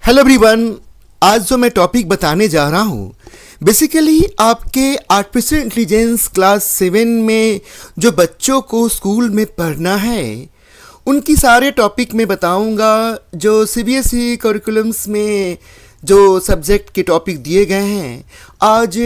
Hello everyone. आज जो मैं टॉपिक बताने जा रहा हूँ बेसिकली आपके आर्टिफिशियल इंटेलिजेंस क्लास 7 में जो बच्चों को स्कूल में पढ़ना है उनकी सारे टॉपिक में बताऊंगा। जो सीबीएसई करिकुलम्स में जो सब्जेक्ट के टॉपिक दिए गए हैं आज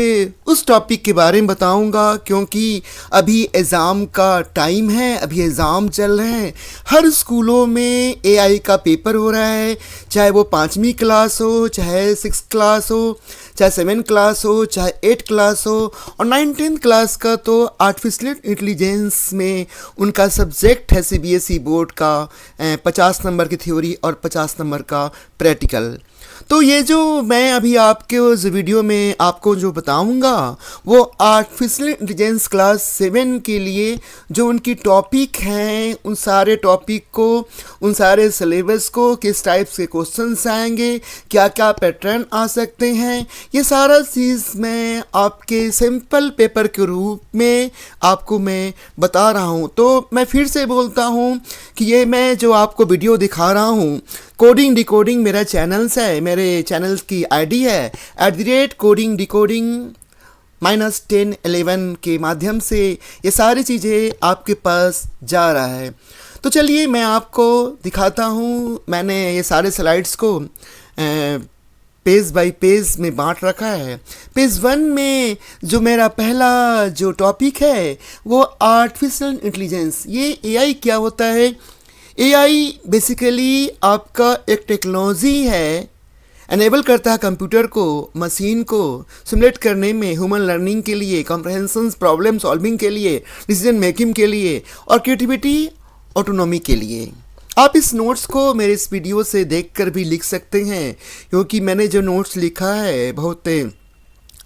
उस टॉपिक के बारे में बताऊंगा, क्योंकि अभी एग्ज़ाम का टाइम है, अभी एग्ज़ाम चल रहे हैं। हर स्कूलों में एआई का पेपर हो रहा है, चाहे वो 5वीं क्लास हो, चाहे 6th क्लास हो, चाहे 7th क्लास हो, चाहे 8th क्लास हो, और 9th क्लास का तो आर्टिफिशियल इंटेलिजेंस में उनका सब्जेक्ट है सीबीएसई बोर्ड का 50 नंबर की थ्योरी और 50 नंबर का प्रैक्टिकल। तो ये जो मैं अभी आपके उस वीडियो में आपको जो बताऊंगा वो आर्टिफिशियल इंटेलिजेंस क्लास 7 के लिए जो उनकी टॉपिक हैं, उन सारे टॉपिक को, उन सारे सिलेबस को, किस टाइप के क्वेश्चंस आएंगे, क्या क्या पैटर्न आ सकते हैं, ये सारा चीज़ मैं आपके सिंपल पेपर के रूप में आपको मैं बता रहा हूँ। तो मैं फिर से बोलता हूँ कि ये मैं जो आपको वीडियो दिखा रहा हूँ कोडिंग डिकोडिंग मेरा चैनल्स है, मेरे चैनल की आईडी है @कोडिंग डिकोडिंग -1011 के माध्यम से ये सारी चीज़ें आपके पास जा रहा है। तो चलिए मैं आपको दिखाता हूँ। मैंने ये सारे स्लाइड्स को पेज बाय पेज में बांट रखा है। पेज 1 में जो मेरा पहला जो टॉपिक है वो आर्टिफिशियल इंटेलिजेंस। ये एआई क्या होता है? एआई बेसिकली आपका एक टेक्नोलॉजी है, एनेबल करता है कंप्यूटर को, मशीन को सिमुलेट करने में, ह्यूमन लर्निंग के लिए, कॉम्प्रहेंशन, प्रॉब्लम सॉल्विंग के लिए, डिसीजन मेकिंग के लिए और क्रिएटिविटी ऑटोनॉमी के लिए। आप इस नोट्स को मेरे इस वीडियो से देखकर भी लिख सकते हैं, क्योंकि मैंने जो नोट्स लिखा है बहुत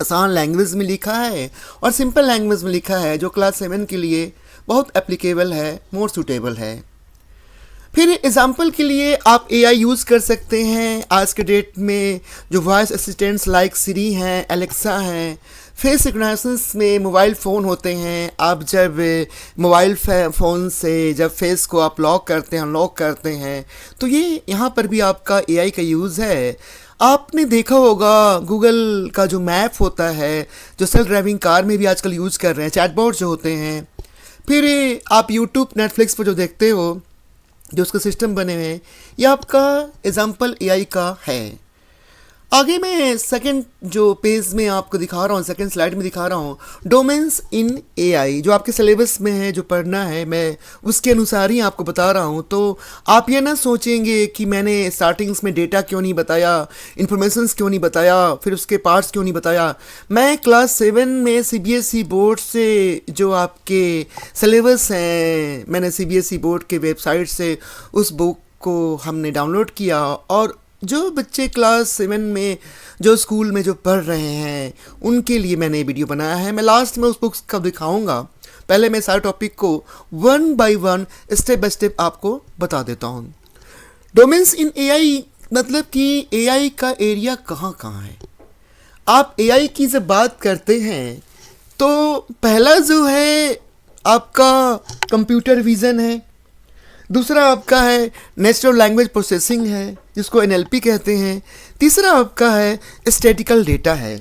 आसान लैंग्वेज में लिखा है और सिंपल लैंग्वेज में लिखा है, जो क्लास 7 के लिए बहुत एप्लीकेबल है, मोर सूटेबल है। फिर एग्जाम्पल के लिए आप एआई यूज़ कर सकते हैं। आज के डेट में जो वॉइस असिस्टेंट्स लाइक सिरी हैं, एलेक्सा हैं, फेस रिकग्निशंस में मोबाइल फ़ोन होते हैं। आप जब मोबाइल फ़ोन से जब फेस को आप लॉक करते हैं, अनलॉक करते हैं, तो ये यहाँ पर भी आपका एआई का यूज़ है। आपने देखा होगा गूगल का जो मैप होता है, जो सेल्फ ड्राइविंग कार में भी आजकल यूज़ कर रहे हैं, चैटबॉट जो होते हैं। फिर आप यूट्यूब, नेटफ्लिक्स पर जो देखते हो, जो उसके सिस्टम बने हुए हैं, ये आपका एग्जाम्पल एआई का है। आगे मैं सेकंड जो पेज में आपको दिखा रहा हूँ, सेकंड स्लाइड में दिखा रहा हूँ, डोमेन्स इन एआई। जो आपके सिलेबस में है, जो पढ़ना है, मैं उसके अनुसार ही आपको बता रहा हूँ। तो आप ये ना सोचेंगे कि मैंने स्टार्टिंग्स में डेटा क्यों नहीं बताया, इन्फॉर्मेशंस क्यों नहीं बताया, फिर उसके पार्ट्स क्यों नहीं बताया। मैं क्लास 7 में सीबीएसई बोर्ड से जो आपके सिलेबस हैं, मैंने सीबीएसई बोर्ड के वेबसाइट से उस बुक को हमने डाउनलोड किया, और जो बच्चे क्लास 7 में जो स्कूल में जो पढ़ रहे हैं उनके लिए मैंने वीडियो बनाया है। मैं लास्ट में उस बुक्स का दिखाऊंगा। पहले मैं सारे टॉपिक को 1 बाय 1 स्टेप बाय स्टेप आपको बता देता हूँ। डोमेन्स इन एआई मतलब कि एआई का एरिया कहाँ कहाँ है। आप एआई की जब बात करते हैं तो पहला जो है आपका कंप्यूटर विज़न है, दूसरा आपका है नेचुरल लैंग्वेज प्रोसेसिंग है, जिसको एनएलपी कहते हैं, तीसरा आपका है स्टैटिकल डेटा है।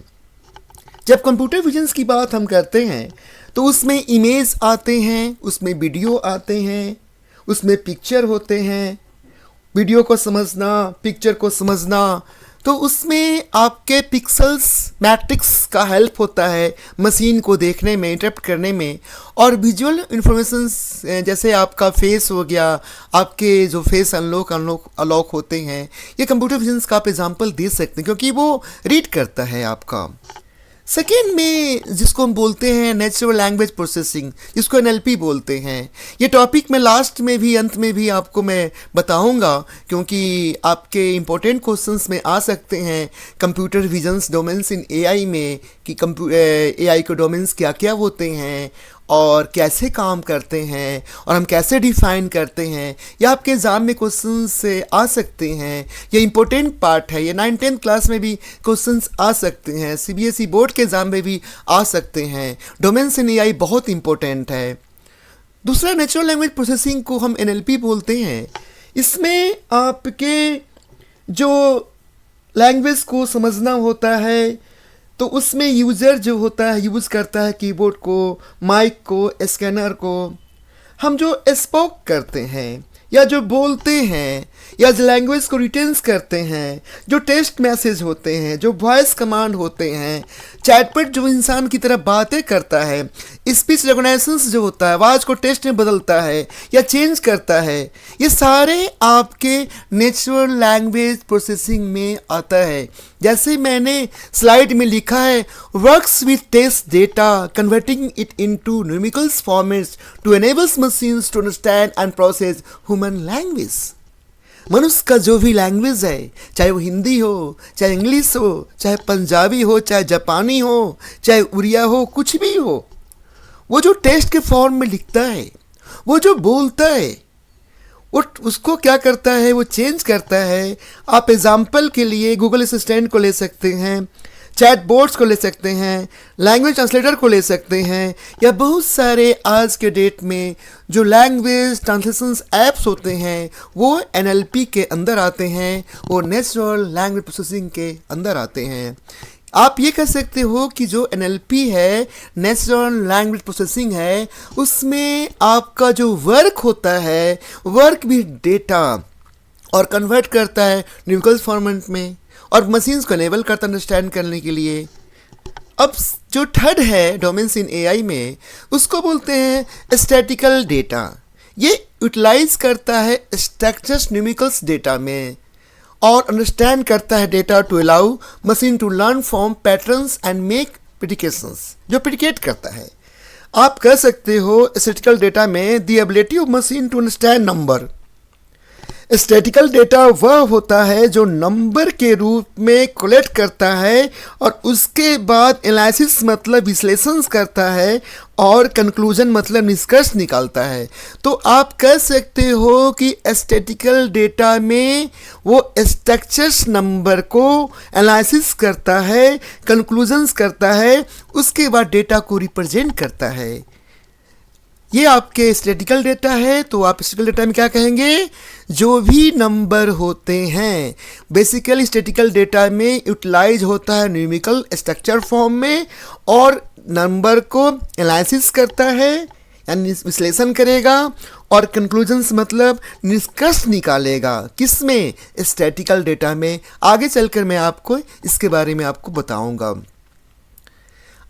जब कंप्यूटर विजन्स की बात हम करते हैं तो उसमें इमेज आते हैं, उसमें वीडियो आते हैं, उसमें पिक्चर होते हैं। वीडियो को समझना, पिक्चर को समझना, तो उसमें आपके पिक्सल्स मैट्रिक्स का हेल्प होता है मशीन को देखने में, इंटरप्ट करने में। और विजुअल इन्फॉर्मेशंस जैसे आपका फेस हो गया, आपके जो फेस अनलॉक होते हैं, ये कंप्यूटर विजन्स का आप एग्जांपल दे सकते हैं, क्योंकि वो रीड करता है आपका। सेकेंड में जिसको हम बोलते हैं नेचुरल लैंग्वेज प्रोसेसिंग, जिसको एनएलपी बोलते हैं। ये टॉपिक मैं लास्ट में भी, अंत में भी आपको मैं बताऊंगा, क्योंकि आपके इम्पोर्टेंट क्वेश्चंस में आ सकते हैं कंप्यूटर विजन्स डोमेन्स इन एआई में, कि एआई के डोमेन्स क्या क्या होते हैं और कैसे काम करते हैं और हम कैसे डिफाइन करते हैं। या आपके एग्ज़ाम में क्वेश्चन से आ सकते हैं, ये इम्पोर्टेंट पार्ट है। ये 9th क्लास में भी क्वेश्चंस आ सकते हैं, सीबीएसई बोर्ड के एग्ज़ाम में भी आ सकते हैं। डोमेन्स इन एआई बहुत इम्पोर्टेंट है। दूसरा नेचुरल लैंग्वेज प्रोसेसिंग को हम एनएलपी बोलते हैं। इसमें आपके जो लैंग्वेज को समझना होता है तो उसमें यूज़र जो होता है यूज़ करता है कीबोर्ड को, माइक को, स्कैनर को। हम जो स्पोक करते हैं या जो बोलते हैं या जो लैंग्वेज को रिटेंस करते हैं, जो टेक्स्ट मैसेज होते हैं, जो वॉइस कमांड होते हैं, चैटबॉट जो इंसान की तरह बातें करता है, स्पीच रिकॉग्निशन जो होता है, आवाज़ को टेक्स्ट में बदलता है या चेंज करता है, ये सारे आपके नेचुरल लैंग्वेज प्रोसेसिंग में आता है। जैसे मैंने स्लाइड में लिखा है, works with text data converting it into numerical formats to enables machines to understand and process human language. मनुष्य का जो भी लैंग्वेज है, चाहे वो हिंदी हो, चाहे इंग्लिश हो, चाहे पंजाबी हो, चाहे जापानी हो, चाहे उड़िया हो, कुछ भी हो, वो जो टेक्स्ट के फॉर्म में लिखता है, वो जो बोलता है, वो उसको क्या करता है, वो चेंज करता है। आप एग्जाम्पल के लिए गूगल असिस्टेंट को ले सकते हैं, चैट बोर्ड्स को ले सकते हैं, लैंग्वेज ट्रांसलेटर को ले सकते हैं, या बहुत सारे आज के डेट में जो लैंग्वेज ट्रांसलेशंस ऐप्स होते हैं वो NLP के अंदर आते हैं, वो नेचुरल लैंग्वेज प्रोसेसिंग के अंदर आते हैं। आप ये कह सकते हो कि जो NLP है, नेचुरल लैंग्वेज प्रोसेसिंग है, उसमें आपका जो वर्क होता है, वर्क भी डेटा और कन्वर्ट करता है न्यूमेरिकल फॉर्मेट में और मशीन्स को एनेबल करता है अंडरस्टैंड करने के लिए। अब जो थर्ड है डोमेन्स इन AI में, उसको बोलते हैं स्टैटिकल डेटा। ये यूटिलाइज करता है स्ट्रक्चर्स न्यूमेरिकल्स डेटा में और अंडरस्टैंड करता है data to allow machine to learn from patterns and make predictions, जो प्रेडिकेट करता है। आप कह सकते हो स्टैटिकल डेटा में the ability of machine to understand number. Statistical data वह होता है जो नंबर के रूप में कलेक्ट करता है और उसके बाद एनालिसिस मतलब विश्लेषण करता है और कंक्लूजन मतलब निष्कर्ष निकालता है। तो आप कह सकते हो कि स्टैटिकल डेटा में वो स्ट्रक्चर्स नंबर को एनालिसिस करता है, कंक्लूजन्स करता है, उसके बाद डेटा को रिप्रेजेंट करता है। ये आपके स्टैटिकल डेटा है। तो आप स्टैटिकल डेटा में क्या कहेंगे, जो भी नंबर होते हैं बेसिकली स्टैटिकल डेटा में यूटिलाइज होता है न्यूमेरिकल स्ट्रक्चर फॉर्म में और नंबर को एनालिसिस करता है यानी विश्लेषण करेगा और कंक्लूजन्स मतलब निष्कर्ष निकालेगा। किसमें, स्टैटिकल डेटा में। आगे चलकर मैं आपको इसके बारे में आपको बताऊंगा।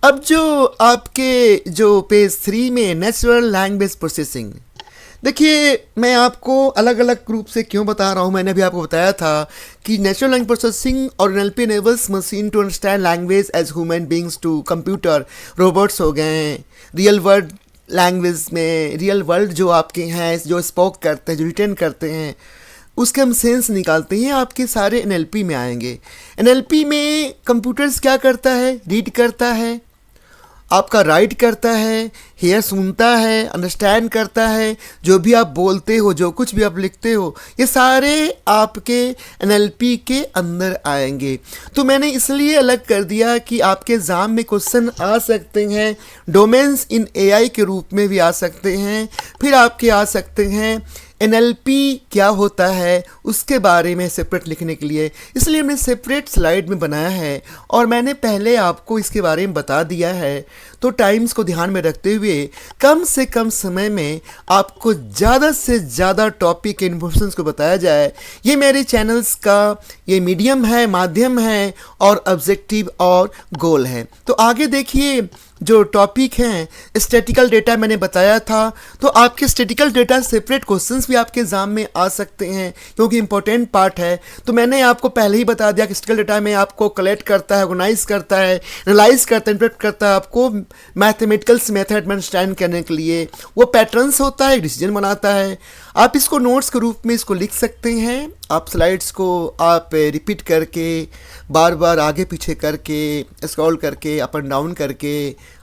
अब जो आपके जो पेज 3 में नेचुरल लैंग्वेज प्रोसेसिंग, देखिए मैं आपको अलग अलग रूप से क्यों बता रहा हूँ। मैंने भी आपको बताया था कि नेचुरल लैंग्वेज प्रोसेसिंग और NLP enables machine to understand language as human beings to computer, robots हो गए, रियल वर्ल्ड लैंग्वेज में रियल वर्ल्ड जो आपके हैं, जो स्पोक करते हैं, जो रिटेन करते हैं, उसके हम सेंस निकालते हैं, आपके सारे NLP में आएंगे। NLP में कंप्यूटर्स क्या करता है, रीड करता है, आपका राइट करता है, हेयर सुनता है, अंडरस्टैंड करता है, जो भी आप बोलते हो, जो कुछ भी आप लिखते हो, ये सारे आपके NLP के अंदर आएंगे। तो मैंने इसलिए अलग कर दिया कि आपके एग्ज़ाम में क्वेश्चन आ सकते हैं, डोमेन्स इन AI के रूप में भी आ सकते हैं, फिर आपके आ सकते हैं NLP क्या होता है उसके बारे में सेपरेट लिखने के लिए। इसलिए हमने सेपरेट स्लाइड में बनाया है और मैंने पहले आपको इसके बारे में बता दिया है। तो टाइम्स को ध्यान में रखते हुए कम से कम समय में आपको ज़्यादा से ज़्यादा टॉपिक के इन्फॉर्मेशन को बताया जाए, ये मेरे चैनल्स का ये मीडियम है, माध्यम है और ऑब्जेक्टिव और गोल है। तो आगे देखिए जो टॉपिक हैं, स्टैटिकल डेटा मैंने बताया था। तो आपके स्टैटिकल डेटा सेपरेट क्वेश्चंस भी आपके एग्जाम में आ सकते हैं क्योंकि इंपॉर्टेंट पार्ट है। तो मैंने आपको पहले ही बता दिया कि स्टैटिकल डेटा में आपको कलेक्ट करता है, ऑर्गेनाइज करता है, एनालाइज करता है, इंटरप्रेट करता है आपको मैथमेटिकल्स मेथड में अंडरस्टैंड करने के लिए। वो पैटर्न्स होता है, डिसीजन बनाता है। आप इसको नोट्स के रूप में इसको लिख सकते हैं। आप स्लाइड्स को आप रिपीट करके, बार बार आगे पीछे करके, स्क्रॉल करके, अप एंड डाउन करके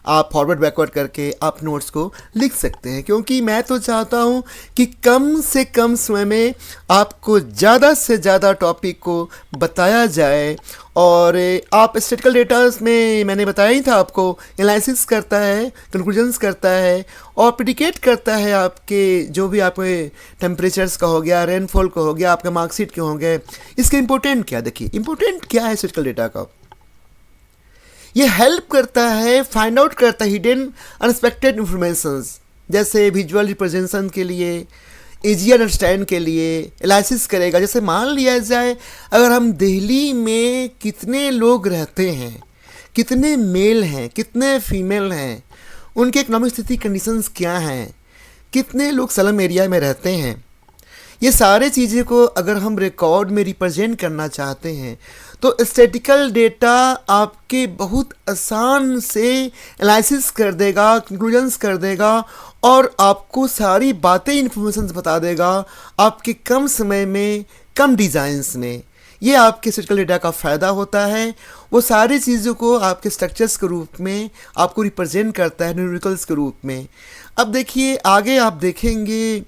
आप फॉरवर्ड बैकवर्ड करके आप नोट्स को लिख सकते हैं, क्योंकि मैं तो चाहता हूं कि कम से कम समय में आपको ज़्यादा से ज़्यादा टॉपिक को बताया जाए। और आप स्टैटिस्टिकल डेटा में मैंने बताया ही था आपको, एनालिसिस करता है, कंक्लूजन्स करता है और प्रिडिकेट करता है आपके जो भी आपके टेम्परेचर्स का हो गया, रेनफॉल का हो गया, आपका मार्कशीट के हो गए। इसके इंपॉर्टेंट क्या, देखिए इंपॉर्टेंट क्या है स्टैटिस्टिकल डेटा का। ये हेल्प करता है, फाइंड आउट करता है हिडन अनएक्सपेक्टेड इंफॉर्मेशंस, जैसे विजुअल रिप्रेजेंटेशन के लिए, इजियर अंडरस्टैंड के लिए एनालिसिस करेगा। जैसे मान लिया जाए अगर हम दिल्ली में कितने लोग रहते हैं, कितने मेल हैं, कितने फीमेल हैं, उनके इकोनॉमिक स्थिति कंडीशंस क्या हैं, कितने लोग स्लम एरिया में रहते हैं, ये सारे चीज़ें को अगर हम रिकॉर्ड में रिप्रेजेंट करना चाहते हैं तो स्टैटिस्टिकल डेटा आपके बहुत आसान से एनालिसिस कर देगा, कंक्लूजन्स कर देगा और आपको सारी बातें इन्फॉर्मेशन बता देगा आपके कम समय में, कम डिज़ाइंस में। ये आपके स्टैटिस्टिकल डेटा का फ़ायदा होता है। वो सारी चीज़ों को आपके स्ट्रक्चर्स के रूप में आपको रिप्रेजेंट करता है, न्यूमेरिकल्स के रूप में। अब देखिए आगे आप देखेंगे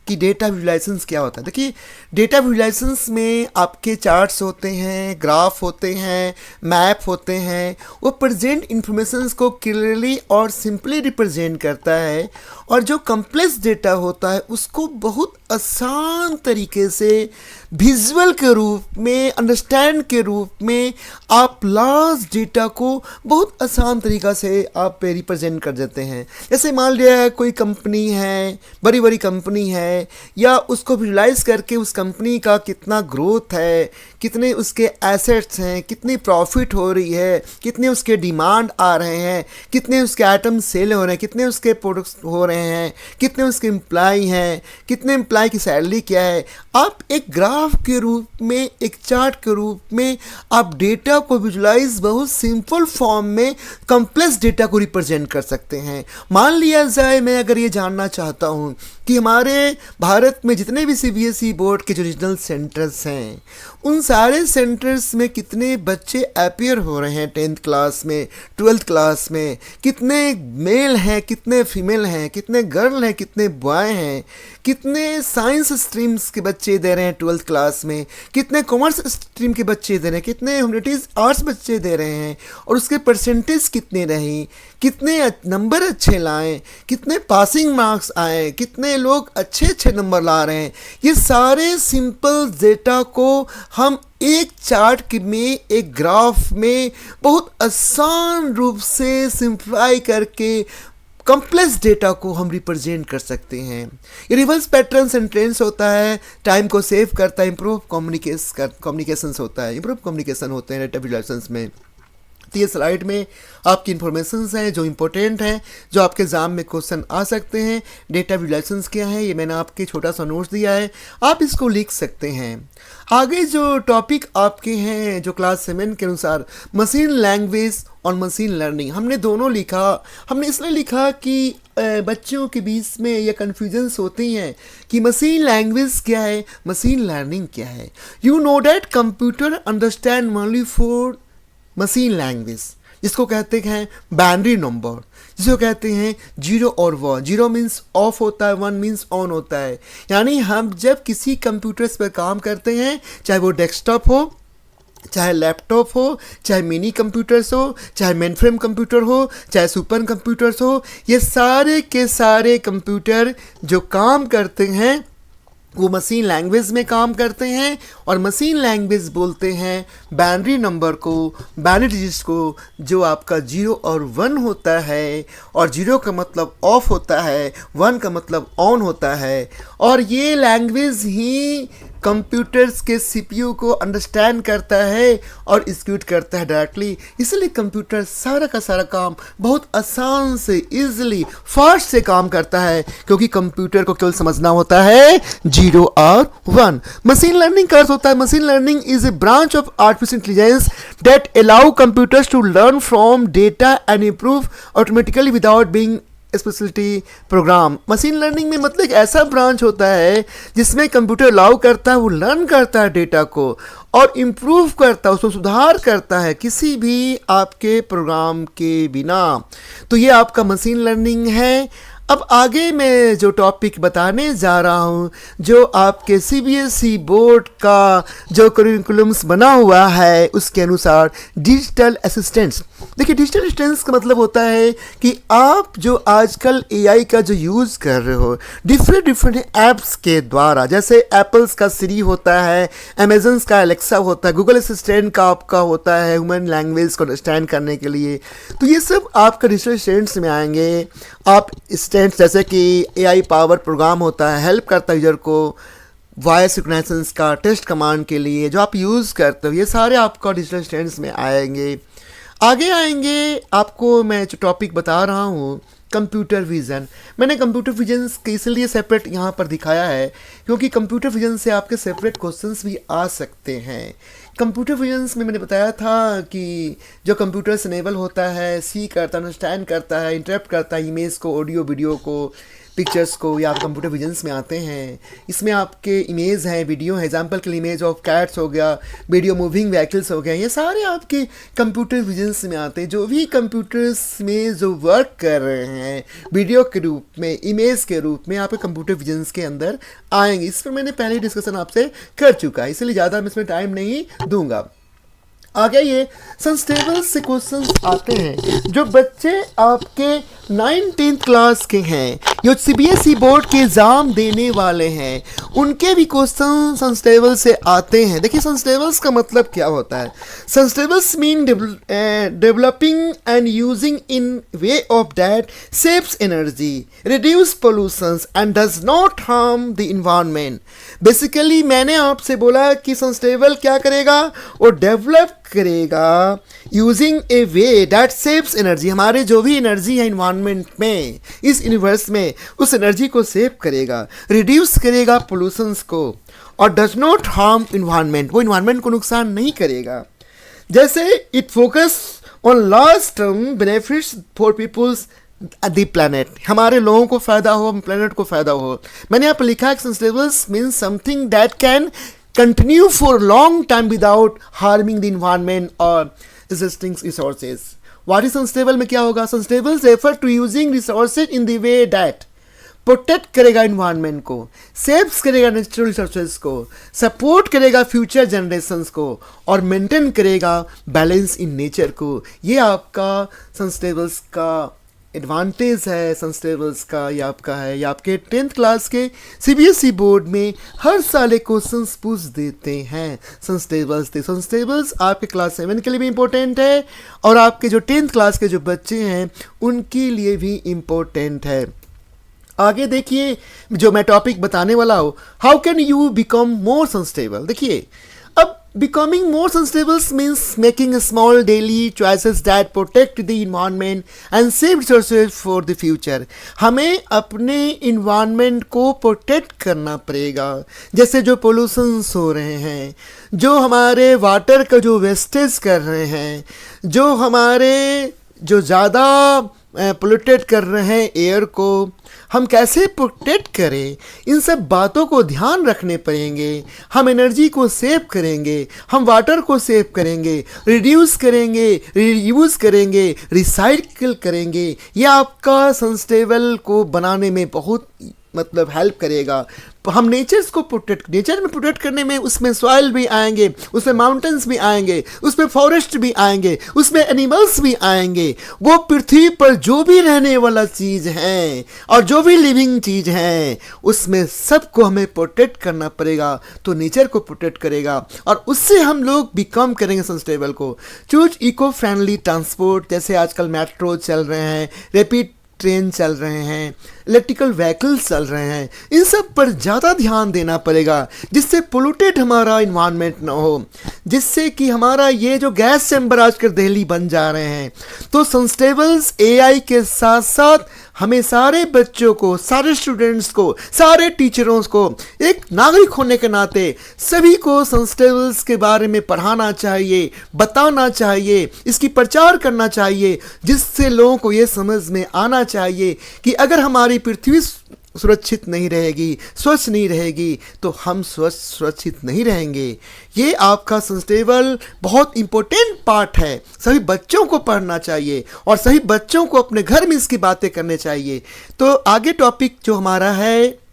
कि डेटा विजुलाइजेशंस क्या होता है। देखिए डेटा विजुलाइजेशंस में आपके चार्ट्स होते हैं, ग्राफ होते हैं, मैप होते हैं। वो प्रेजेंट इंफॉर्मेशंस को क्लियरली और सिंपली रिप्रेजेंट करता है और जो कम्प्लेक्स डेटा होता है उसको बहुत आसान तरीके से विजुअल के रूप में, अंडरस्टैंड के रूप में आप लार्ज डेटा को बहुत आसान तरीक़ा से आप रिप्रेजेंट कर देते हैं। जैसे मान लिया कोई कंपनी है, बड़ी बड़ी कंपनी है, या उसको विजुलाइज करके उस कंपनी का कितना ग्रोथ है, कितने उसके एसेट्स हैं, कितनी प्रॉफिट हो रही है, कितने उसके डिमांड आ रहे हैं, कितने उसके आइटम सेल हो रहे हैं, कितने उसके प्रोडक्ट्स हो रहे हैं, कितने उसके एम्प्लॉय हैं, कितने एम्प्लॉय की सैलरी क्या है। आप एक ग्राफ के रूप में, एक चार्ट के रूप में आप डेटा को विजुलाइज बहुत सिंपल फॉर्म में कॉम्प्लेक्स डेटा को रिप्रेजेंट कर सकते हैं। मान लिया जाए मैं अगर ये जानना चाहता हूँ कि हमारे भारत में जितने भी सीबीएसई बोर्ड के जो रीजनल सेंटर्स हैं उन सारे सेंटर्स में कितने बच्चे अपीयर हो रहे हैं 10th क्लास में, 12th क्लास में, कितने मेल हैं, कितने फीमेल हैं, कितने गर्ल हैं, कितने बॉय हैं, कितने साइंस स्ट्रीम्स के बच्चे दे रहे हैं 12th क्लास में, कितने कॉमर्स स्ट्रीम के बच्चे दे रहे हैं, कितने ह्यूमैनिटीज़ आर्ट्स बच्चे दे रहे हैं और उसके परसेंटेज कितने रही, कितने नंबर अच्छे लाएं, कितने पासिंग मार्क्स आए, कितने लोग अच्छे अच्छे नंबर ला रहे हैं। ये सारे सिंपल डेटा को हम एक चार्ट में, एक ग्राफ में बहुत आसान रूप से सिंप्लीफाई करके कॉम्प्लेक्स डेटा को हम रिप्रेजेंट कर सकते हैं। ये रिवर्स पैटर्न्स एंड ट्रेंड्स होता है, टाइम को सेव करता है, इम्प्रूव कम्युनिकेशंस होता है, इम्प्रूव कम्युनिकेशन होते हैं डेटा विजुलाइजेशंस में। तो ये स्लाइड में आपकी इन्फॉर्मेशंस हैं जो इम्पोर्टेंट हैं, जो आपके एग्जाम में क्वेश्चन आ सकते हैं। डेटा विजुलाइजेशंस क्या है ये मैंने आपके छोटा सा नोट्स दिया है, आप इसको लिख सकते हैं। आगे जो टॉपिक आपके हैं जो क्लास 7 के अनुसार मशीन लैंग्वेज और मशीन लर्निंग, हमने दोनों लिखा। हमने इसलिए लिखा कि बच्चों के बीच में ये कन्फ्यूजन्स होती हैं कि मशीन लैंग्वेज क्या है, मशीन लर्निंग क्या है। You know that computer understand only for machine language, जिसको कहते हैं बाइनरी नंबर, जिसको कहते हैं 0 और 1। 0 मीन्स ऑफ होता है, 1 मीन्स ऑन होता है। यानी हम जब किसी कंप्यूटर्स पर काम करते हैं, चाहे वो डेस्कटॉप हो, चाहे लैपटॉप हो, चाहे मिनी कंप्यूटर्स हो, चाहे मेनफ्रेम कंप्यूटर हो, चाहे सुपर कंप्यूटर्स हो, ये सारे के सारे कंप्यूटर जो काम करते हैं वो मशीन लैंग्वेज में काम करते हैं। और मशीन लैंग्वेज बोलते हैं बाइनरी नंबर को, बाइनरी डिजिट्स को, जो आपका 0 और 1 होता है। और 0 का मतलब ऑफ होता है, 1 का मतलब ऑन होता है। और ये लैंग्वेज ही कंप्यूटर्स के सीपीयू को अंडरस्टैंड करता है और एग्जीक्यूट करता है डायरेक्टली। इसलिए कंप्यूटर सारा का सारा काम बहुत आसान से, इजीली, फास्ट से काम करता है, क्योंकि कंप्यूटर को केवल समझना होता है 0 और 1। मशीन लर्निंग का अर्थ होता है, machine learning is a branch of artificial intelligence that allow computers to learn from data and improve automatically without being speciality program. Machine learning में मतलब एक ऐसा ब्रांच होता है जिसमें कंप्यूटर अलाउ करता है, वो लर्न करता है डेटा को और इम्प्रूव करता है, उसमें सुधार करता है किसी भी आपके प्रोग्राम के बिना। तो ये आपका मशीन लर्निंग है। अब आगे मैं जो टॉपिक बताने जा रहा हूँ, जो आपके सीबीएसई बोर्ड का जो करिकुलम्स बना हुआ है उसके अनुसार डिजिटल असिस्टेंट्स। देखिए, डिजिटल असिस्टेंट्स का मतलब होता है कि आप जो आजकल एआई का जो यूज़ कर रहे हो डिफरेंट ऐप्स के द्वारा, जैसे एप्पल्स का सिरी होता है, अमेजन्स का एलेक्सा होता है, गूगल असिस्टेंट का आपका होता है ह्यूमन लैंग्वेज को अंडरस्टैंड करने के लिए, तो ये सब आपका डिजिटल असिस्टेंट्स में आएंगे। आप जैसे कि एआई पावर प्रोग्राम होता है, हेल्प करता है यूजर को वॉइस रिकग्निशंस का टेस्ट कमांड के लिए जो आप यूज़ करते हो, ये सारे आपका डिजिटल असिस्टेंट्स में आएंगे। आगे आएंगे आपको मैं जो टॉपिक बता रहा हूँ कंप्यूटर विज़न। मैंने कंप्यूटर विजन के इसलिए सेपरेट यहाँ पर दिखाया है क्योंकि कंप्यूटर विजन से आपके सेपरेट क्वेश्चंस भी आ सकते हैं। कंप्यूटर विजन्स में मैंने बताया था कि जो कंप्यूटर से इनेबल होता है, सी करता है, अंडरस्टैंड करता है, इंटरप्ट करता है इमेज को, ऑडियो वीडियो को, पिक्चर्स को, या आप कंप्यूटर विजन्स में आते हैं। इसमें आपके इमेज हैं, वीडियो है, एग्जांपल के लिए इमेज ऑफ कैट्स हो गया, वीडियो मूविंग व्हीकल्स हो गया, ये सारे आपके कंप्यूटर विजन्स में आते हैं। जो भी कंप्यूटर्स में जो वर्क कर रहे हैं वीडियो के रूप में, इमेज के रूप में, आपके कंप्यूटर विजन्स के अंदर आएंगे। इस पर मैंने पहले डिस्कशन आपसे कर चुका है, इसलिए ज़्यादा मैं इसमें टाइम नहीं दूंगा। आगे ये संस्टेबल से क्वेश्चंस आते हैं जो बच्चे आपके 9th क्लास के हैं, जो सीबीएसई बोर्ड के एग्ज़ाम देने वाले हैं, उनके भी क्वेश्चन संस्टेबल से आते हैं। देखिए, संस्टेबल्स का मतलब क्या होता है। Sustainables mean developing and using in way of that saves energy, reduce pollutions and does not harm the environment. Basically मैंने आपसे बोला कि संस्टेबल क्या करेगा, वो डेवलप करेगा using A way that saves energy, हमारे जो भी एनर्जी है इन्वायरमेंट में, इस यूनिवर्स में, उस एनर्जी को सेव करेगा, रिड्यूस करेगा पोल्यूशंस को, और डज नॉट हार्म इन्वायरमेंट, वो इन्वायरमेंट को नुकसान नहीं करेगा। जैसे it focus on long term benefits for peoples the planet, हमारे लोगों को फ़ायदा हो, प्लैनेट को फ़ायदा हो। मैंने यहाँ पर लिखा है sustainables means something that can continue for a long time without harming the environment or existing resources. What is sustainable में क्या होगा? Sustainable refer to using resources in the way that protect करेगा environment को, saves करेगा natural resources को, support करेगा future generations को, और maintain करेगा balance in nature को। ये आपका sustainables का एडवांटेज है। संस्टेबल्स का ये आपका है, ये आपके 10th क्लास के सीबीएसई बोर्ड में हर साल एक क्वेश्चन पूछ देते हैं संस्टेबल्स आपके क्लास 7 के लिए भी इम्पोर्टेंट है और आपके जो 10th क्लास के जो बच्चे हैं उनके लिए भी इम्पोर्टेंट है। आगे देखिए जो मैं टॉपिक बताने वाला हूँ, how can you become more sustainable. देखिए, अब becoming more sustainable means making small daily choices that protect the environment and save resources for the future। हमें अपने environment को protect करना पड़ेगा। जैसे जो पोल्यूशंस हो रहे हैं, जो हमारे वाटर का जो वेस्टेज कर रहे हैं, जो हमारे जो ज़्यादा पोल्यूटेड कर रहे हैं एयर को, हम कैसे प्रोटेक्ट करें, इन सब बातों को ध्यान रखने पड़ेंगे। हम एनर्जी को सेव करेंगे, हम वाटर को सेव करेंगे, रिड्यूस करेंगे, रीयूज़ करेंगे, रिसाइकिल करेंगे। ये आपका सस्टेनेबल को बनाने में बहुत मतलब हेल्प करेगा। हम नेचर्स को नेचर में प्रोटेक्ट करने में, उसमें सॉइल भी आएंगे, उसमें माउंटेन्स भी आएंगे, उसमें फॉरेस्ट भी आएंगे, उसमें एनिमल्स भी आएंगे। वो पृथ्वी पर जो भी रहने वाला चीज़ है और जो भी लिविंग चीज़ है उसमें सबको हमें प्रोटेक्ट करना पड़ेगा। तो नेचर को प्रोटेक्ट करेगा और उससे हम लोग बिकम करेंगे सस्टेनेबल को। चूज इको फ्रेंडली ट्रांसपोर्ट, जैसे आजकल मेट्रो चल रहे हैं, रैपिड ट्रेन चल रहे हैं, इलेक्ट्रिकल व्हीकल्स चल रहे हैं, इन सब पर ज़्यादा ध्यान देना पड़ेगा जिससे पोल्यूटेड हमारा इन्वायरमेंट ना हो, जिससे कि हमारा ये जो गैस चैम्बर आजकल दिल्ली बन जा रहे हैं। तो सस्टेनेबल्स एआई के साथ साथ हमें सारे बच्चों को, सारे स्टूडेंट्स को, सारे टीचरों को एक नागरिक होने के नाते सभी को सस्टेनेबल्स के बारे में पढ़ाना चाहिए, बताना चाहिए, इसकी प्रचार करना चाहिए, जिससे लोगों को ये समझ में आना चाहिए कि अगर हमारी पृथ्वी सुरक्षित नहीं रहेगी, स्वच्छ नहीं रहेगी, तो हम सुरक्षित नहीं रहेंगे। ये आपका सस्टेनेबल बहुत इम्पोर्टेंट पार्ट है। सभी बच्चों को पढ़ना चाहिए और सभी बच्चों को अपने घर में इसकी बातें करने चाहिए। तो आगे टॉपिक जो हमारा है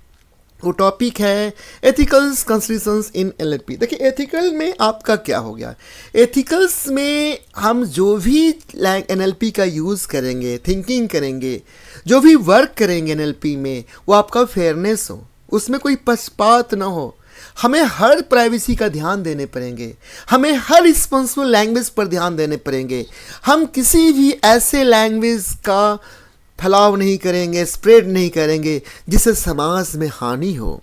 वो टॉपिक है एथिकल्स कंसिडरेशंस इन एनएलपी। देखिए एथिकल में आपका क्या हो गया, एथिकल्स में हम जो भी एनएलपी का यूज़ करेंगे, थिंकिंग करेंगे, जो भी वर्क करेंगे एनएलपी में, वो आपका फेयरनेस हो, उसमें कोई पक्षपात ना हो। हमें हर प्राइवेसी का ध्यान देने पड़ेंगे, हमें हर रिस्पॉन्सिबल लैंग्वेज पर ध्यान देने पड़ेंगे। हम किसी भी ऐसे लैंग्वेज का फैलाव नहीं करेंगे, स्प्रेड नहीं करेंगे जिससे समाज में हानि हो।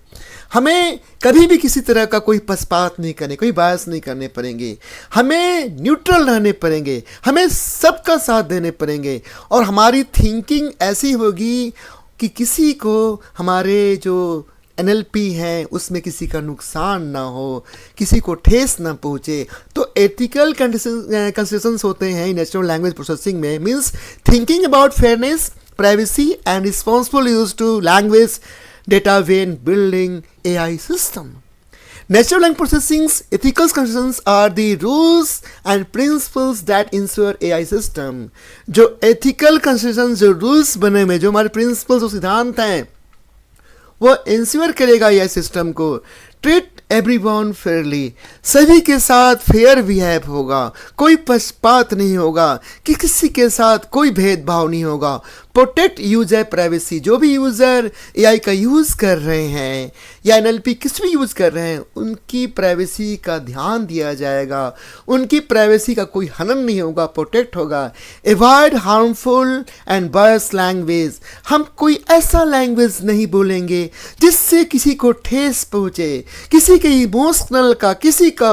हमें कभी भी किसी तरह का कोई पक्षपात नहीं करने, कोई बायस नहीं करने पड़ेंगे। हमें न्यूट्रल रहने पड़ेंगे, हमें सबका साथ देने पड़ेंगे और हमारी थिंकिंग ऐसी होगी कि किसी को, हमारे जो एनएलपी है उसमें किसी का नुकसान ना हो, किसी को ठेस ना पहुँचे। तो एथिकल कंसिडरेशंस होते हैं नेचुरल लैंग्वेज प्रोसेसिंग में, means thinking about fairness, privacy and responsible use to language data when building AI system. Natural language processing's ethical considerations are the rules and principles that ensure AI system. जो ethical considerations, जो rules बने में, जो हमारे principles, जो सिद्धांत हैं, वो इंश्योर करेगा AI सिस्टम को। ट्रीट एवरीवन फेयरली, सभी के साथ फेयर बिहेव होगा, कोई पक्षपात नहीं होगा, कि किसी के साथ कोई भेदभाव नहीं होगा। प्रोटेक्ट यूजर प्राइवेसी, जो भी यूज़र एआई का यूज़ कर रहे हैं या एनएलपी किस भी यूज़ कर रहे हैं, उनकी प्राइवेसी का ध्यान दिया जाएगा, उनकी प्राइवेसी का कोई हनन नहीं होगा, प्रोटेक्ट होगा। Avoid harmful and bias language, हम कोई ऐसा लैंग्वेज नहीं बोलेंगे जिससे किसी को ठेस पहुँचे, किसी के इमोशनल का, किसी का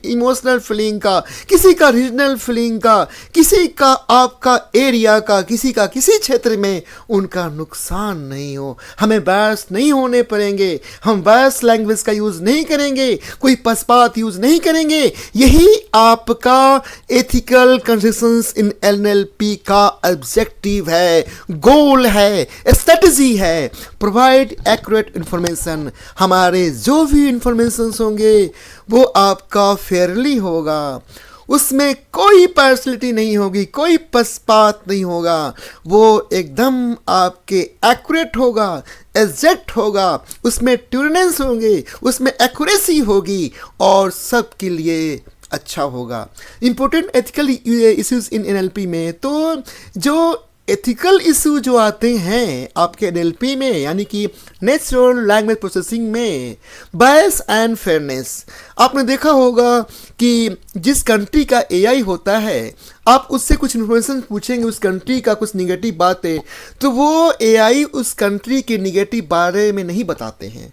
इमोशनल फीलिंग का, किसी का रीजनल फीलिंग का, किसी का आपका एरिया का, किसी का किसी क्षेत्र में उनका नुकसान नहीं हो। हमें बायस नहीं होने पड़ेंगे, हम बायस लैंग्वेज का यूज़ नहीं करेंगे, कोई पक्षपात यूज़ नहीं करेंगे। यही आपका एथिकल कंसिडरेशंस इन एनएलपी का ऑब्जेक्टिव है, गोल है, स्ट्रेटजी है। प्रोवाइड एक्यूरेट इंफॉर्मेशन, हमारे जो भी इंफॉर्मेशन होंगे वो आपका फेयरली होगा, उसमें कोई पार्शलिटी नहीं होगी, कोई पक्षपात नहीं होगा, वो एकदम आपके एक्यूरेट होगा, एग्जैक्ट होगा, उसमें ट्यूरनेंस होंगे, उसमें एक्यूरेसी होगी और सबके लिए अच्छा होगा। Important ethical issues in NLP में, तो जो एथिकल इशू जो आते हैं आपके एनएलपी में, यानी कि नेचुरल लैंग्वेज प्रोसेसिंग में, बायस एंड फेयरनेस। आपने देखा होगा कि जिस कंट्री का एआई होता है, आप उससे कुछ इन्फॉर्मेशन पूछेंगे उस कंट्री का, कुछ निगेटिव बातें, तो वो एआई उस कंट्री के निगेटिव बारे में नहीं बताते हैं,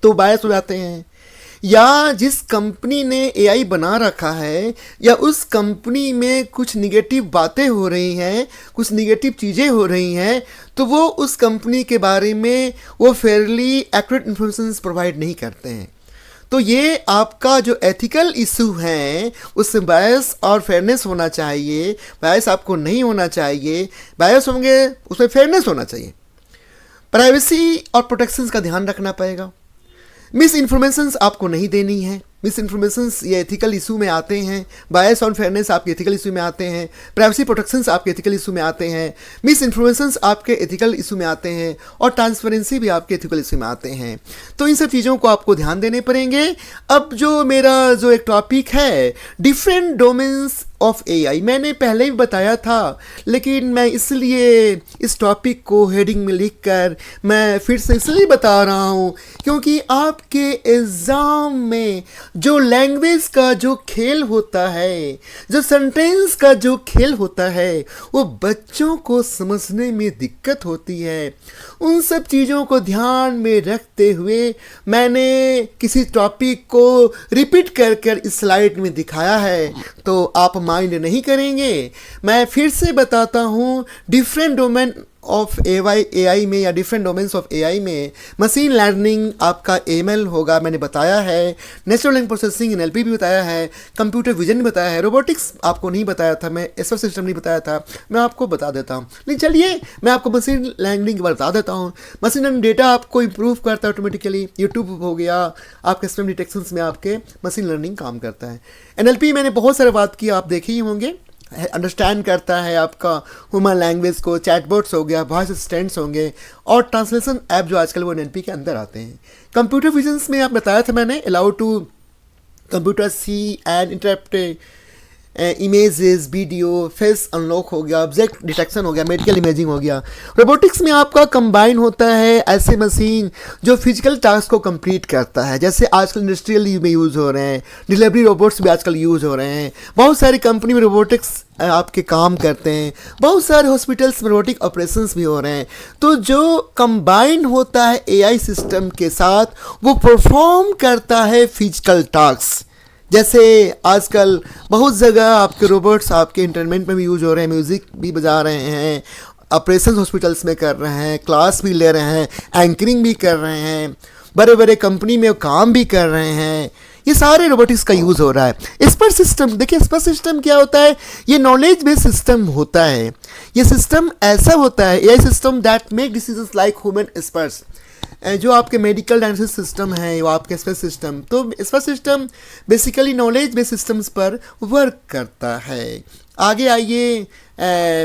तो बायस हो जाते हैं। या जिस कंपनी ने एआई बना रखा है, या उस कंपनी में कुछ निगेटिव बातें हो रही हैं, कुछ निगेटिव चीज़ें हो रही हैं, तो वो उस कंपनी के बारे में वो फेयरली एक्यूरेट इन्फॉर्मेशन प्रोवाइड नहीं करते हैं। तो ये आपका जो एथिकल इशू है उसमें बायस और फेयरनेस होना चाहिए। बायस आपको नहीं होना चाहिए, बायस होंगे उसमें फेयरनेस होना चाहिए। प्राइवेसी और प्रोटेक्शन का ध्यान रखना पड़ेगा। मिस इन्फॉर्मेशंस आपको नहीं देनी है। मिस इन्फॉर्मेशंस ये एथिकल इशू में आते हैं। बायस और फेयरनेस आपके एथिकल इशू में आते हैं। प्राइवेसी प्रोटेक्शंस आपके एथिकल इशू में आते हैं। मिस इन्फॉर्मेशंस आपके एथिकल इशू में आते हैं और ट्रांसपेरेंसी भी आपके एथिकल इशू में आते हैं। तो इन सब चीज़ों को आपको ध्यान देने पड़ेंगे। अब जो मेरा जो एक टॉपिक है डिफरेंट डोमेन्स ऑफ एआई, मैंने पहले भी बताया था, लेकिन मैं इसलिए इस टॉपिक को हेडिंग में लिखकर मैं फिर से इसलिए बता रहा हूँ क्योंकि आपके एग्ज़ाम में जो लैंग्वेज का जो खेल होता है, जो सेंटेंस का जो खेल होता है, वो बच्चों को समझने में दिक्कत होती है। उन सब चीज़ों को ध्यान में रखते हुए मैंने किसी टॉपिक को रिपीट कर कर इस स्लाइड में दिखाया है, तो आप माइंड नहीं करेंगे। मैं फिर से बताता हूँ, डिफरेंट डोमेन ऑफ एआई में या डिफरेंट डोमेन्स ऑफ एआई में मशीन लर्निंग आपका एमएल होगा, मैंने बताया है। नेचुरल लैंग्वेज प्रोसेसिंग एनएलपी भी बताया है, कंप्यूटर विजन भी बताया है। रोबोटिक्स आपको नहीं बताया था, मैं एसआर सिस्टम नहीं बताया था, मैं आपको बता देता हूँ। नहीं चलिए मैं आपको मशीन लर्निंग बता देता हूँ। मशीन लर्निंग डेटा आपको इंप्रूव करता है ऑटोमेटिकली। यूट्यूब हो गया, आपके स्पैम डिटेक्शंस में आपके मशीन लर्निंग काम करता है। एनएलपी मैंने बहुत सारे बात की, आप देखे ही होंगे। अंडरस्टैंड करता है आपका ह्यूमन लैंग्वेज को, चैटबॉट्स हो गया, वॉइस असिस्टेंट्स होंगे और ट्रांसलेशन ऐप जो आजकल वो एनएलपी के अंदर आते हैं। कंप्यूटर विजन्स में आप बताया था मैंने, allow to computer see and interpret images, video, face unlock हो गया, ऑब्जेक्ट डिटेक्शन हो गया, मेडिकल इमेजिंग हो गया। रोबोटिक्स में आपका कंबाइन होता है ऐसे मशीन जो फिजिकल टास्क को कंप्लीट करता है, जैसे आजकल इंडस्ट्रियल में यूज़ हो रहे हैं, डिलीवरी रोबोट्स भी आजकल यूज़ हो रहे हैं। बहुत सारी कंपनी में रोबोटिक्स आपके काम करते हैं, बहुत सारे हॉस्पिटल्स में रोबोटिक ऑपरेशंस भी हो रहे हैं। तो जो कंबाइन होता है एआई सिस्टम के साथ, वो परफॉर्म करता है फिजिकल टास्क। जैसे आजकल बहुत जगह आपके रोबोट्स आपके इंटरटेनमेंट में भी यूज हो रहे हैं, म्यूज़िक भी बजा रहे हैं, ऑपरेशन हॉस्पिटल्स में कर रहे हैं, क्लास भी ले रहे हैं, एंकरिंग भी कर रहे हैं, बड़े बड़े कंपनी में काम भी कर रहे हैं। ये सारे रोबोटिक्स का यूज़ हो रहा है। स्पर सिस्टम, देखिए स्पर सिस्टम क्या होता है, ये नॉलेज बेस्ड सिस्टम होता है। ये सिस्टम ऐसा होता है, AI system that make decisions like human experts. जो आपके मेडिकल डायग्नोसिस सिस्टम है, वो आपके स्पर सिस्टम, तो expert system basically knowledge based systems पर वर्क करता है। आगे आइए,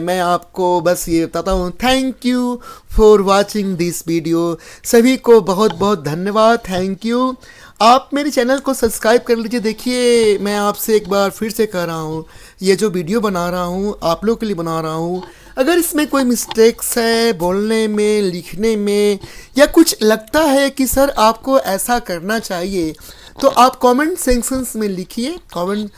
मैं आपको बस ये बताता हूँ, thank you for watching this video. सभी को बहुत बहुत धन्यवाद, थैंक यू। आप मेरे चैनल को सब्सक्राइब कर लीजिए। देखिए मैं आपसे एक बार फिर से कह रहा हूँ, ये जो वीडियो बना रहा हूँ आप लोग के लिए बना रहा हूँ। अगर इसमें कोई मिस्टेक्स है बोलने में, लिखने में, या कुछ लगता है कि सर आपको ऐसा करना चाहिए, तो आप कमेंट सेक्शंस में लिखिए। कमेंट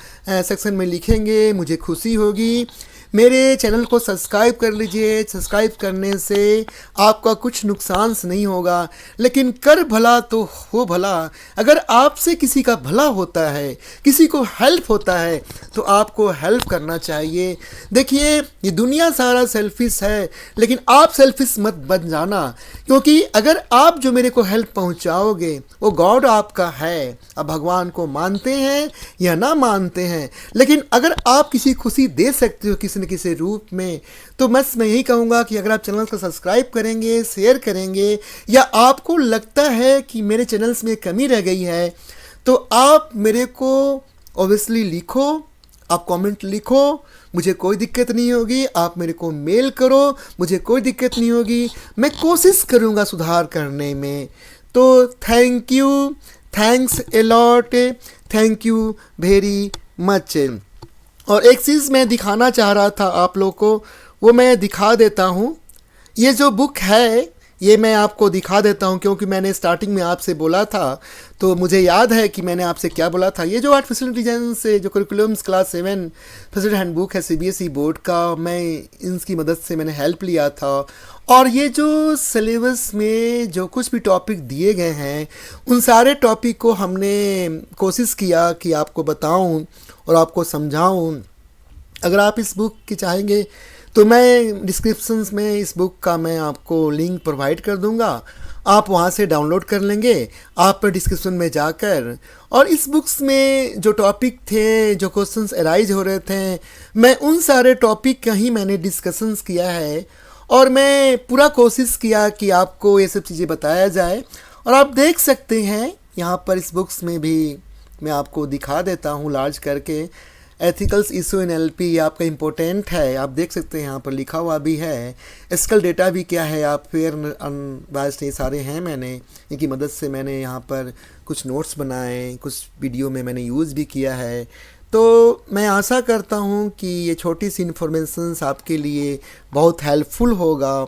सेक्शन में लिखेंगे, मुझे खुशी होगी। मेरे चैनल को सब्सक्राइब कर लीजिए। सब्सक्राइब करने से आपका कुछ नुकसान नहीं होगा, लेकिन कर भला तो हो भला। अगर आपसे किसी का भला होता है, किसी को हेल्प होता है, तो आपको हेल्प करना चाहिए। देखिए ये दुनिया सारा सेल्फिश है, लेकिन आप सेल्फिश मत बन जाना, क्योंकि अगर आप जो मेरे को हेल्प पहुंचाओगे वो गॉड आपका है। अब भगवान को मानते हैं या ना मानते हैं, लेकिन अगर आप किसी खुशी दे सकते हो किसी न किसी रूप में, तो बस मैं यही कहूँगा कि अगर आप चैनल को सब्सक्राइब करेंगे, शेयर करेंगे, या आपको लगता है कि मेरे चैनल्स में कमी रह गई है, तो आप मेरे को ऑब्वियसली लिखो, आप कमेंट लिखो, मुझे कोई दिक्कत नहीं होगी। आप मेरे को मेल करो, मुझे कोई दिक्कत नहीं होगी। मैं कोशिश करूँगा सुधार करने में। तो thank you, thanks a lot, thank you very much. और एक चीज़ मैं दिखाना चाह रहा था आप लोग को, वो मैं दिखा देता हूँ। ये जो बुक है ये मैं आपको दिखा देता हूँ, क्योंकि मैंने स्टार्टिंग में आपसे बोला था, तो मुझे याद है कि मैंने आपसे क्या बोला था। ये जो आर्टिफिशियल इंटेलिजेंस से जो करिकुलम्स क्लास 7 फर्स्ट हैंडबुक है सीबीएसई बोर्ड का, मैं इनकी मदद से मैंने हेल्प लिया था। और ये जो सिलेबस में जो कुछ भी टॉपिक दिए गए हैं, उन सारे टॉपिक को हमने कोशिश किया कि आपको बताऊँ और आपको समझाऊँ। अगर आप इस बुक की चाहेंगे तो मैं डिस्क्रिप्शंस में इस बुक का मैं आपको लिंक प्रोवाइड कर दूंगा, आप वहां से डाउनलोड कर लेंगे। आप डिस्क्रिप्शन में जाकर, और इस बुक्स में जो टॉपिक थे, जो क्वेश्चंस अराइज हो रहे थे, मैं उन सारे टॉपिक का ही मैंने डिस्कशंस किया है, और मैं पूरा कोशिश किया कि आपको ये सब चीज़ें बताया जाए। और आप देख सकते हैं यहाँ पर इस बुक्स में भी मैं आपको दिखा देता हूँ लार्ज करके, एथिकल्स इशू इन एलपी आपका इम्पोर्टेंट है, आप देख सकते हैं यहाँ पर लिखा हुआ भी है। एथिकल डेटा भी क्या है, आप फेयर अनबायस्ड, ये सारे हैं। मैंने इनकी मदद से मैंने यहाँ पर कुछ नोट्स बनाए, कुछ वीडियो में मैंने यूज़ भी किया है। तो मैं आशा करता हूँ कि ये छोटी सी इन्फॉर्मेशंस आपके लिए बहुत हेल्पफुल होगा।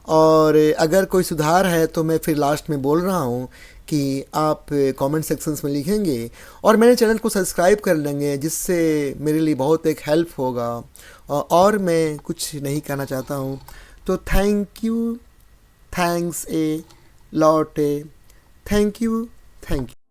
और अगर कोई सुधार है तो मैं फिर लास्ट में बोल रहा हूँ कि आप कमेंट सेक्शंस में लिखेंगे और मेरे चैनल को सब्सक्राइब कर लेंगे, जिससे मेरे लिए बहुत एक हेल्प होगा। और मैं कुछ नहीं कहना चाहता हूँ। तो thank you, thanks a lot, thank you, thank you.